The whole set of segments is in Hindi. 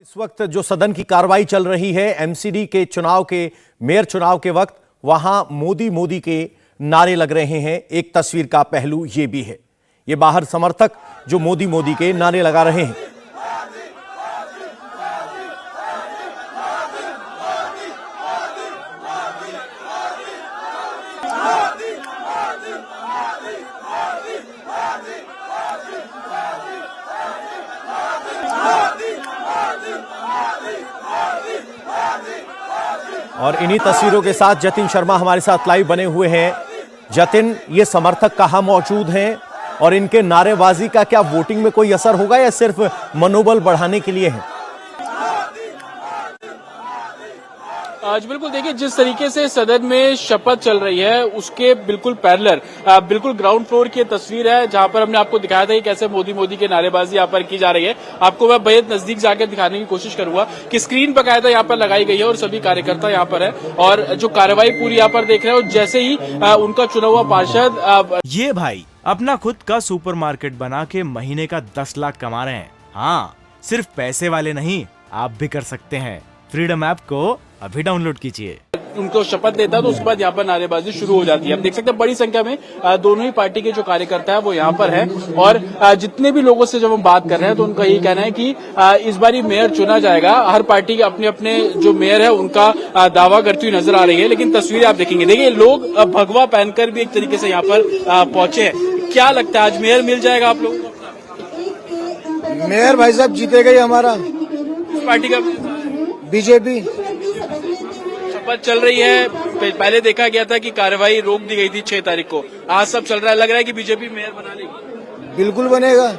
इस वक्त जो सदन की कार्रवाई चल रही है एमसीडी के चुनाव के मेयर चुनाव के वक्त वहां मोदी मोदी के नारे लग रहे हैं। एक तस्वीर का पहलू यह भी है, ये बाहर समर्थक जो मोदी मोदी के नारे लगा रहे हैं। और इन्हीं तस्वीरों के साथ जतिन शर्मा हमारे साथ लाइव बने हुए हैं। जतिन, ये समर्थक कहां मौजूद हैं और इनके नारेबाजी का क्या वोटिंग में कोई असर होगा या सिर्फ मनोबल बढ़ाने के लिए है? आज बिल्कुल देखिए, जिस तरीके से सदन में शपथ चल रही है उसके बिल्कुल पैरेलल बिल्कुल ग्राउंड फ्लोर की तस्वीर है, जहां पर हमने आपको दिखाया था कि कैसे मोदी मोदी के नारेबाजी यहाँ पर की जा रही है। आपको मैं बेहद नजदीक जाकर दिखाने की कोशिश करूंगा कि स्क्रीन बकायदा यहाँ पर लगाई गई है और सभी कार्यकर्ता यहाँ पर है और जो कार्रवाई पूरी यहाँ पर देख रहे हैं। और जैसे ही उनका चुना हुआ पार्षद ये भाई अपना खुद का सुपरमार्केट बना के महीने का 10 लाख कमा रहे हैं। हाँ, सिर्फ पैसे वाले नहीं, आप भी कर सकते हैं। फ्रीडम ऐप को अभी डाउनलोड कीजिए। उनको शपथ देता है तो उसके बाद यहाँ पर नारेबाजी शुरू हो जाती है। आप देख सकते हैं बड़ी संख्या में दोनों ही पार्टी के जो कार्यकर्ता है वो यहाँ पर है और जितने भी लोगों से जब हम बात कर रहे हैं तो उनका यही कहना है कि इस बारी मेयर चुना जाएगा। हर पार्टी के अपने अपने जो मेयर है उनका दावा करती हुई नजर आ रही है। लेकिन तस्वीरें आप देखेंगे, देखिए लोग भगवा पहनकर भी एक तरीके से यहाँ पर पहुंचे हैं। क्या लगता है आज मेयर मिल जाएगा आप लोगों को? मेयर भाई साहब जीतेगा ही हमारा। पार्टी का बीजेपी शपथ चल रही है। पहले देखा गया था कि कार्रवाई रोक दी गई थी 6 तारीख को। आज सब चल रहा है, लग रहा है कि बीजेपी मेयर बना लेगी। बिल्कुल बनेगा।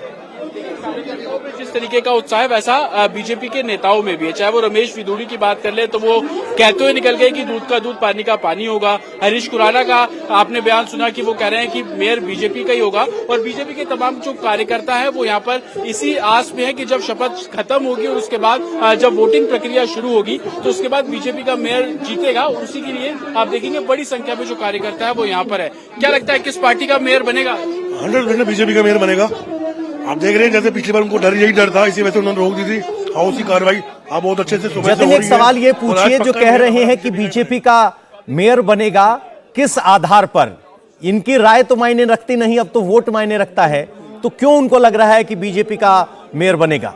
जिस तरीके का उत्साह है वैसा बीजेपी के नेताओं में भी है। चाहे वो रमेश विदुड़ी की बात कर ले तो वो कहते हुए निकल गए कि दूध का दूध पानी का पानी होगा। हरीश खुराना का आपने बयान सुना कि वो कह रहे हैं कि मेयर बीजेपी का ही होगा। और बीजेपी के तमाम जो कार्यकर्ता है वो यहाँ पर इसी आस में है कि जब शपथ खत्म होगी और उसके बाद जब वोटिंग प्रक्रिया शुरू होगी तो उसके बाद बीजेपी का मेयर जीतेगा। उसी के लिए आप देखेंगे बड़ी संख्या में जो कार्यकर्ता है वो यहाँ पर है। क्या लगता है किस पार्टी का मेयर बनेगा? 100% बीजेपी का मेयर बनेगा। आप देख रहे हैं जैसे पिछली बार उनको डर यही डर था, इसी वजह से उन्होंने रोक दी थी। हाउस की कार्रवाई आप बहुत अच्छे से सुबह से हो रही है। एक सवाल ये पूछिए, जो कह रहे हैं कि बीजेपी का मेयर बनेगा, किस आधार पर? इनकी राय तो मायने रखती नहीं, अब तो वोट मायने रखता है, तो क्यों उनको लग रहा है कि बीजेपी का मेयर बनेगा?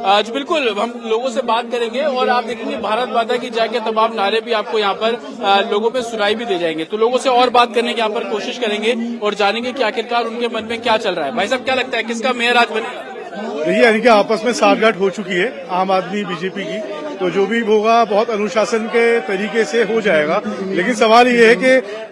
आज बिल्कुल हम लोगों से बात करेंगे और आप देखेंगे भारत माता की जय के तमाम नारे भी आपको यहाँ पर लोगों पे सुनाई भी दे जाएंगे। तो लोगों से और बात करने की यहाँ पर कोशिश करेंगे और जानेंगे कि आखिरकार उनके मन में क्या चल रहा है। भाई साहब, क्या लगता है किसका मेयर आज बनेगा? देखिए, यानी कि आपस में साठगांठ हो चुकी है आम आदमी बीजेपी की, तो जो भी होगा बहुत अनुशासन के तरीके से हो जाएगा। लेकिन सवाल ये है कि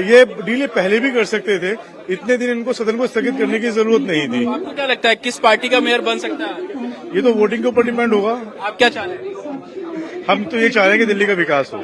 ये डील पहले भी कर सकते थे, इतने दिन इनको सदन को स्थगित करने की जरूरत नहीं थी। आपको क्या लगता है किस पार्टी का मेयर बन सकता है? ये तो वोटिंग के ऊपर डिपेंड होगा। आप क्या चाह रहे हैं? हम तो ये चाह रहे हैं कि दिल्ली का विकास हो।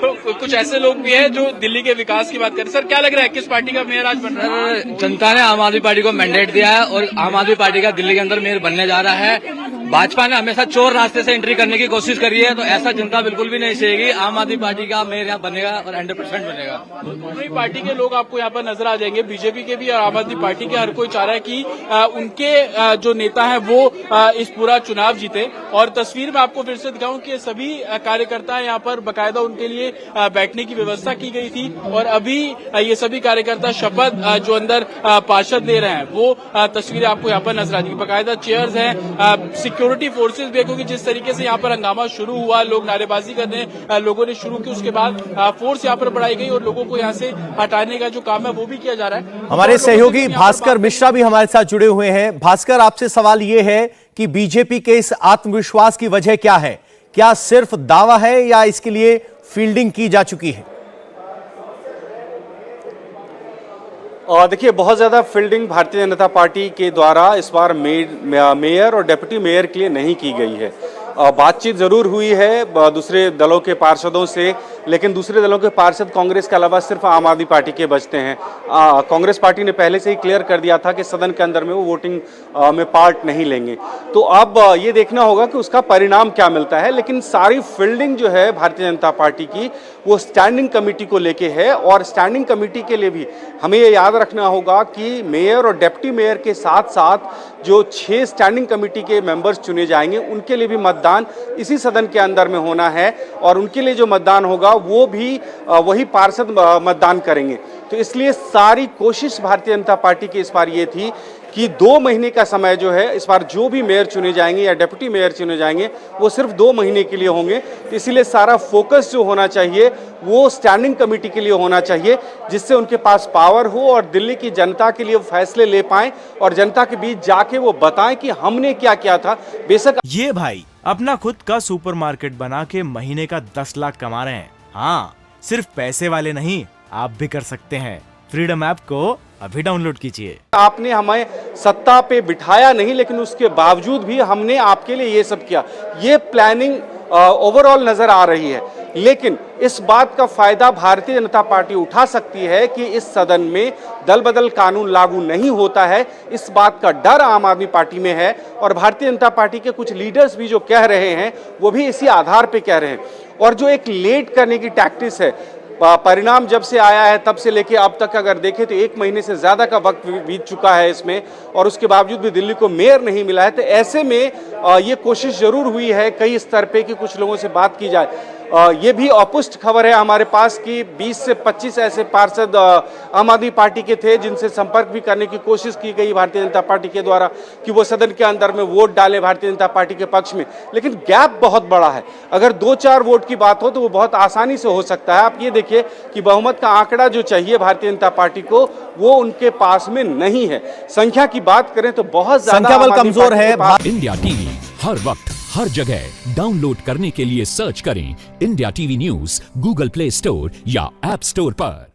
तो कुछ ऐसे लोग भी हैं जो दिल्ली के विकास की बात करें। सर, क्या लग रहा है किस पार्टी का मेयर आज बन रहा है? जनता ने आम आदमी पार्टी को मैंडेट दिया है और आम आदमी पार्टी का दिल्ली के अंदर मेयर बनने जा रहा है। भाजपा ने हमेशा चोर रास्ते से एंट्री करने की कोशिश करी है, तो ऐसा जनता बिल्कुल भी नहीं सहेगी। आम आदमी पार्टी का मेयर यहाँ बनेगा और 100% बनेगा। दोनों ही पार्टी के लोग आपको यहाँ पर नजर आ जाएंगे, बीजेपी के भी और आम आदमी पार्टी के। हर कोई चाह रहा है कि उनके जो नेता है वो इस पूरा चुनाव जीते। और तस्वीर में आपको फिर से दिखाऊं कि सभी कार्यकर्ता यहाँ पर बाकायदा उनके लिए बैठने की व्यवस्था की गई थी और अभी ये सभी कार्यकर्ता शपथ जो अंदर पार्षद ले रहे हैं वो तस्वीरें आपको यहाँ पर नजर आ जाएंगी। बाकायदा चेयर्स हैं, सिक्योरिटी फोर्सेज भी है, क्योंकि जिस तरीके से यहाँ पर हंगामा शुरू हुआ, लोग नारेबाजी करने लोगों ने शुरू की, उसके बाद फोर्स यहाँ पर बढ़ाई गई और लोगों को यहाँ से हटाने का जो काम है वो भी किया जा रहा है। हमारे सहयोगी भास्कर मिश्रा भी हमारे साथ जुड़े हुए हैं। भास्कर, आपसे सवाल ये है कि बीजेपी के इस आत्मविश्वास की वजह क्या है? क्या सिर्फ दावा है या इसके लिए फील्डिंग की जा चुकी है? और देखिए, बहुत ज़्यादा फील्डिंग भारतीय जनता पार्टी के द्वारा इस बार मेयर और डिप्टी मेयर के लिए नहीं की गई है। बातचीत ज़रूर हुई है दूसरे दलों के पार्षदों से, लेकिन दूसरे दलों के पार्षद कांग्रेस के अलावा सिर्फ आम आदमी पार्टी के बचते हैं। कांग्रेस पार्टी ने पहले से ही क्लियर कर दिया था कि सदन के अंदर में वो वोटिंग में पार्ट नहीं लेंगे। तो अब ये देखना होगा कि उसका परिणाम क्या मिलता है, लेकिन सारी फील्डिंग जो है भारतीय जनता पार्टी की वो स्टैंडिंग कमेटी को लेके है। और स्टैंडिंग कमेटी के लिए भी हमें ये याद रखना होगा कि मेयर और डिप्टी मेयर के साथ साथ जो 6 स्टैंडिंग कमेटी के मेंबर्स चुने जाएंगे उनके लिए भी मतदान इसी सदन के अंदर में होना है, और उनके लिए जो मतदान होगा वो भी वही पार्षद मतदान करेंगे। तो इसलिए सारी कोशिश भारतीय जनता पार्टी की इस बार ये थी कि 2 महीने का समय जो है इस बार जो भी मेयर चुने जाएंगे या डिप्टी मेयर चुने जाएंगे वो सिर्फ 2 महीने के लिए होंगे। तो इसीलिए सारा फोकस जो होना चाहिए वो स्टैंडिंग कमेटी के लिए होना चाहिए, जिससे उनके पास पावर हो और दिल्ली की जनता के लिए फैसले ले पाएं और जनता के बीच जाके वो बताएं कि हमने क्या किया था। बेशक ये भाई अपना खुद का सुपरमार्केट बना के महीने का 10 लाख कमा रहे हैं। हाँ, सिर्फ पैसे वाले नहीं, आप भी कर सकते हैं। फ्रीडम ऐप को अभी डाउनलोड कीजिए। आपने हमें सत्ता पे बिठाया नहीं, लेकिन उसके बावजूद भी हमने आपके लिए ये सब किया। ये प्लानिंग ओवरऑल नजर आ रही है, लेकिन इस बात का फायदा भारतीय जनता पार्टी उठा सकती है कि इस सदन में दल बदल कानून लागू नहीं होता है। इस बात का डर आम आदमी पार्टी में है, और भारतीय जनता पार्टी के कुछ लीडर्स भी जो कह रहे हैं वो भी इसी आधार पे कह रहे हैं। और जो एक लेट करने की टैक्टिस है, परिणाम जब से आया है तब से लेके अब तक अगर देखें तो 1 महीने से ज़्यादा का वक्त बीत चुका है इसमें, और उसके बावजूद भी दिल्ली को मेयर नहीं मिला है। तो ऐसे में ये कोशिश जरूर हुई है कई स्तर पे कि कुछ लोगों से बात की जाए। ये भी अपुष्ट खबर है हमारे पास कि 20 से 25 ऐसे पार्षद आम आदमी पार्टी के थे जिनसे संपर्क भी करने की कोशिश की गई भारतीय जनता पार्टी के द्वारा कि वो सदन के अंदर में वोट डालें भारतीय जनता पार्टी के पक्ष में, लेकिन गैप बहुत बड़ा है। अगर 2-4 वोट की बात हो तो वो बहुत आसानी से हो सकता है। आप ये देखिए कि बहुमत का आंकड़ा जो चाहिए भारतीय जनता पार्टी को वो उनके पास में नहीं है। संख्या की बात करें तो बहुत ज्यादा संख्या बल कमजोर है। इंडिया टीवी हर वक्त हर जगह डाउनलोड करने के लिए सर्च करें India TV news Google play store या ऐप स्टोर पर।